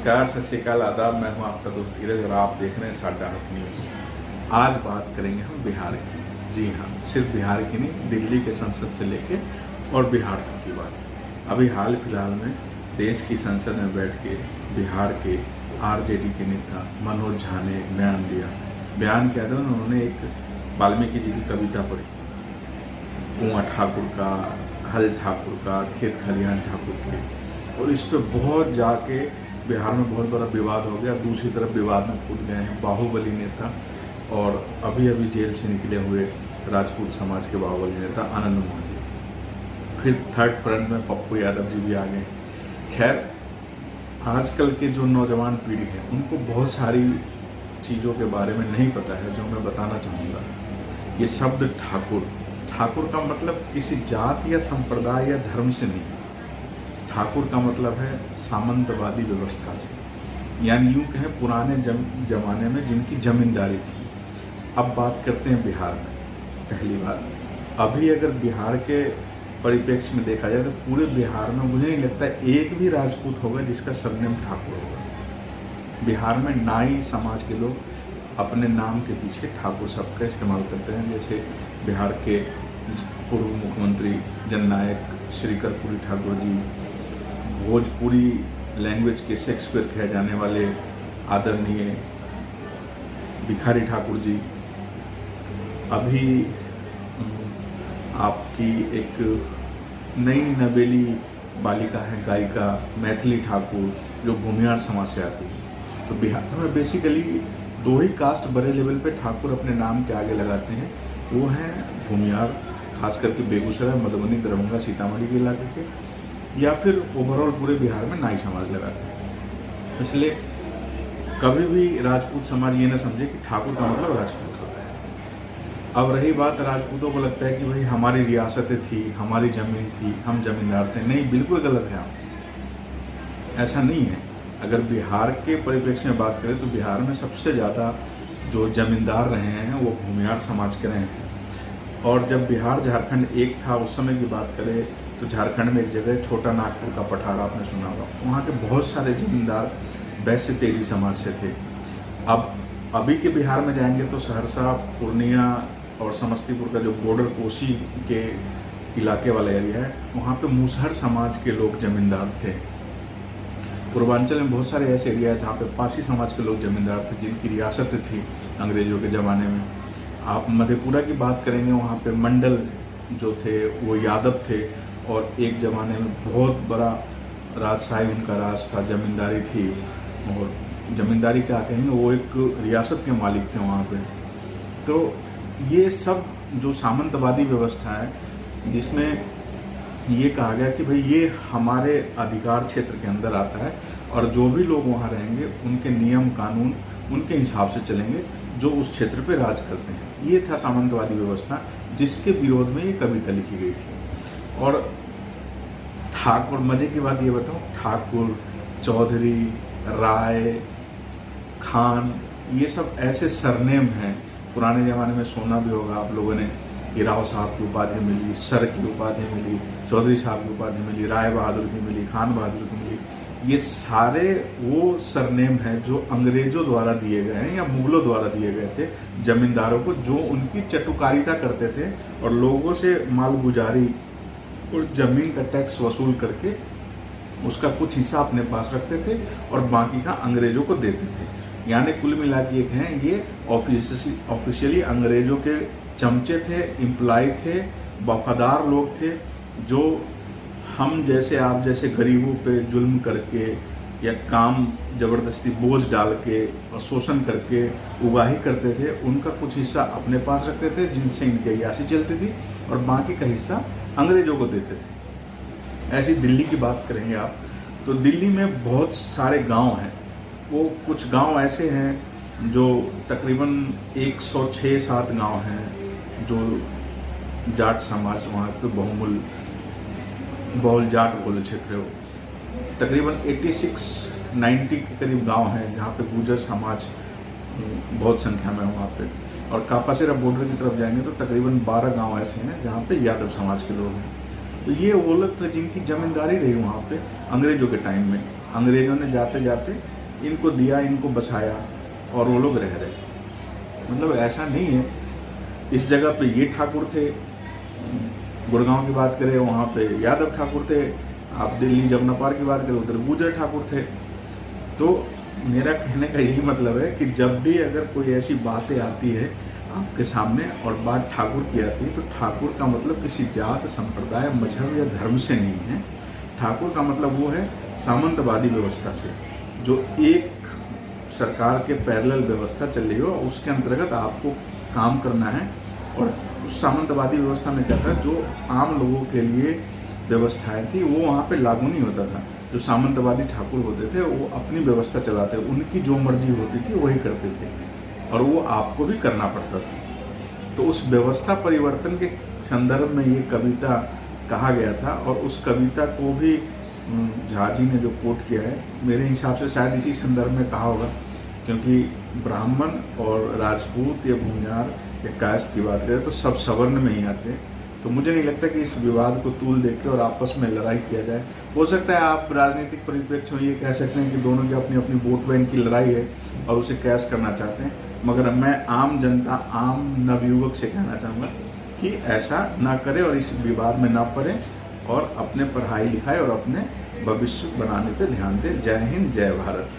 नमस्कार, सत श्री अकाल, आदाब। मैं हूं आपका दोस्त धीरज और आप देख रहे हैं साडा हक न्यूज़। आज बात करेंगे हम बिहार की। जी हाँ, सिर्फ बिहार की नहीं, दिल्ली के संसद से लेके और बिहार तक की बात। अभी हाल फिलहाल में देश की संसद में बैठ के बिहार के आरजेडी के नेता मनोज झा ने बयान दिया। बयान क्या था, उन्होंने एक वाल्मीकि जी की कविता पढ़ी, कुआं ठाकुर का, हल ठाकुर का, खेत खलिहान ठाकुर के, और इस पर बहुत जाके बिहार में बहुत बड़ा विवाद हो गया। दूसरी तरफ विवाद में कूद गए हैं बाहुबली नेता और अभी अभी जेल से निकले हुए राजपूत समाज के बाहुबली नेता आनंद मोहन जी। फिर थर्ड फ्रंट में पप्पू यादव जी भी आ गए। खैर, आजकल के जो नौजवान पीढ़ी है उनको बहुत सारी चीज़ों के बारे में नहीं पता है, जो मैं बताना चाहूँगा। ये शब्द ठाकुर, ठाकुर का मतलब किसी जात या संप्रदाय या धर्म से नहीं। ठाकुर का मतलब है सामंतवादी व्यवस्था से, यानी यूँ कहें पुराने जमाने में जिनकी जमींदारी थी। अब बात करते हैं बिहार में। पहली बात, अभी अगर बिहार के परिप्रेक्ष्य में देखा जाए तो पूरे बिहार में मुझे नहीं लगता एक भी राजपूत होगा जिसका सरनेम ठाकुर होगा। बिहार में नाई समाज के लोग अपने नाम के पीछे ठाकुर शब्द का इस्तेमाल करते हैं। जैसे बिहार के पूर्व मुख्यमंत्री जननायक श्री कर्पूरी ठाकुर जी, भोजपुरी लैंग्वेज के शेक्सपियर कहे जाने वाले आदरणीय भिखारी ठाकुर जी, अभी आपकी एक नई नवेली बालिका है गायिका मैथिली ठाकुर, जो भूमिहार समाज से आती है। तो बिहार में बेसिकली दो ही कास्ट बड़े लेवल पे ठाकुर अपने नाम के आगे लगाते हैं, वो हैं भूमिहार, खास करके बेगूसराय, मधुबनी, दरभंगा, सीतामढ़ी के इलाके के, या फिर ओवरऑल पूरे बिहार में नाई समाज लगाते हैं। इसलिए कभी भी राजपूत समाज ये ना समझे कि ठाकुर का मतलब राजपूत होता है। अब रही बात, राजपूतों को लगता है कि भाई हमारी रियासतें थी, हमारी ज़मीन थी, हम जमींदार थे। नहीं, बिल्कुल गलत है आप। ऐसा नहीं है। अगर बिहार के परिप्रेक्ष्य में बात करें तो बिहार में सबसे ज़्यादा जो जमींदार रहे हैं वो भूमिहार समाज के रहे हैं। और जब बिहार झारखंड एक था, उस समय की बात करें तो झारखंड में एक जगह छोटा नागपुर का पठार, आपने सुना होगा, वहाँ के बहुत सारे जमींदार वैश्य तेली समाज से थे। अब अभी के बिहार में जाएंगे तो सहरसा, पूर्णिया और समस्तीपुर का जो बॉर्डर कोसी के इलाके वाला एरिया है, वहाँ पे मुसहर समाज के लोग जमींदार थे। पूर्वांचल में बहुत सारे ऐसे एरिया है जहाँ पे पासी समाज के लोग जमींदार थे, जिनकी रियासतें थी अंग्रेजों के ज़माने में। आप मधेपुरा की बात करेंगे, वहाँ पे मंडल जो थे वो यादव थे, और एक ज़माने में बहुत बड़ा राजशाही उनका राज था, जमींदारी थी। और जमींदारी क्या कहेंगे, वो एक रियासत के मालिक थे वहाँ पे। तो ये सब जो सामंतवादी व्यवस्था है, जिसमें ये कहा गया कि भाई ये हमारे अधिकार क्षेत्र के अंदर आता है और जो भी लोग वहाँ रहेंगे उनके नियम कानून उनके हिसाब से चलेंगे जो उस क्षेत्र पे राज करते हैं। ये था सामंतवादी व्यवस्था, जिसके विरोध में ये कविता लिखी गई थी। और ठाकुर, मजे की बात ये बताऊं, ठाकुर, चौधरी, राय, खान, ये सब ऐसे सरनेम हैं। पुराने ज़माने में सुना भी होगा आप लोगों ने, राव साहब की उपाधि मिली, सर की उपाधि मिली, चौधरी साहब की उपाधि मिली, राय बहादुर की मिली, खान बहादुर की मिली। ये सारे वो सरनेम हैं जो अंग्रेजों द्वारा दिए गए हैं या मुगलों द्वारा दिए गए थे जमींदारों को, जो उनकी चटुकारिता करते थे और लोगों से मालगुजारी और ज़मीन का टैक्स वसूल करके उसका कुछ हिस्सा अपने पास रखते थे और बाकी का अंग्रेजों को देते थे। यानी कुल मिला के एक हैं, ये ऑफिशियली अंग्रेजों के चमचे थे, एम्प्लॉय थे, वफादार लोग थे, जो हम जैसे आप जैसे गरीबों पे जुल्म करके या काम ज़बरदस्ती बोझ डाल के और शोषण करके उगाही करते थे। उनका कुछ हिस्सा अपने पास रखते थे, जिनसे इनकी अय्याशी चलती थी, और बाकी का हिस्सा अंग्रेजों को देते थे। ऐसी दिल्ली की बात करेंगे आप तो दिल्ली में बहुत सारे गांव हैं। वो कुछ गांव ऐसे हैं जो तकरीबन 106-7 गांव हैं जो जाट समाज, वहाँ पे बहुल जाट बोले क्षेत्र है। तकरीबन 86-90 के करीब गांव हैं जहाँ पे गुर्जर समाज बहुत संख्या में है वहाँ पे। और कापासेरा बॉर्डर की तरफ जाएंगे तो तकरीबन 12 गांव ऐसे हैं जहाँ पे यादव समाज के लोग हैं। तो ये वो लोग थे जिनकी जमींदारी रही वहाँ पे अंग्रेजों के टाइम में। अंग्रेजों ने जाते जाते इनको दिया, इनको बसाया और वो लोग रह रहे। मतलब ऐसा नहीं है। इस जगह पे ये ठाकुर थे, गुड़गांव की बात करें वहाँ पे यादव ठाकुर थे, आप दिल्ली जमुना पार्क की बात करें उधर गुर्जर ठाकुर थे। तो मेरा कहने का यही मतलब है कि जब भी अगर कोई ऐसी बातें आती है आपके सामने और बात ठाकुर की आती है, तो ठाकुर का मतलब किसी जात, संप्रदाय, मजहब या धर्म से नहीं है। ठाकुर का मतलब वो है सामंतवादी व्यवस्था से, जो एक सरकार के पैरेलल व्यवस्था चल रही हो, उसके अंतर्गत आपको काम करना है। और उस सामंतवादी व्यवस्था में क्या था, जो आम लोगों के लिए व्यवस्थाएं थी वो वहाँ पे लागू नहीं होता था। जो सामंतवादी ठाकुर होते थे वो अपनी व्यवस्था चलाते, उनकी जो मर्जी होती थी वही करते थे और वो आपको भी करना पड़ता था। तो उस व्यवस्था परिवर्तन के संदर्भ में ये कविता कहा गया था। और उस कविता को भी झा जी ने जो कोट किया है, मेरे हिसाब से शायद इसी संदर्भ में कहा होगा, क्योंकि ब्राह्मण और राजपूत या भूमिहार या कास्ट की बात करें तो सब सवर्ण में ही आते हैं। तो मुझे नहीं लगता कि इस विवाद को तूल देख के और आपस में लड़ाई किया जाए। हो सकता है आप राजनीतिक परिप्रेक्ष्य में ये कह सकते हैं कि दोनों की अपनी अपनी वोट बैंक की लड़ाई है और उसे कैश करना चाहते हैं, मगर मैं आम जनता, आम नवयुवक से कहना चाहूँगा कि ऐसा ना करें और इस विवाद में ना पड़े और अपने पढ़ाई लिखाई और अपने भविष्य बनाने पे ध्यान दें। जय हिंद, जय भारत।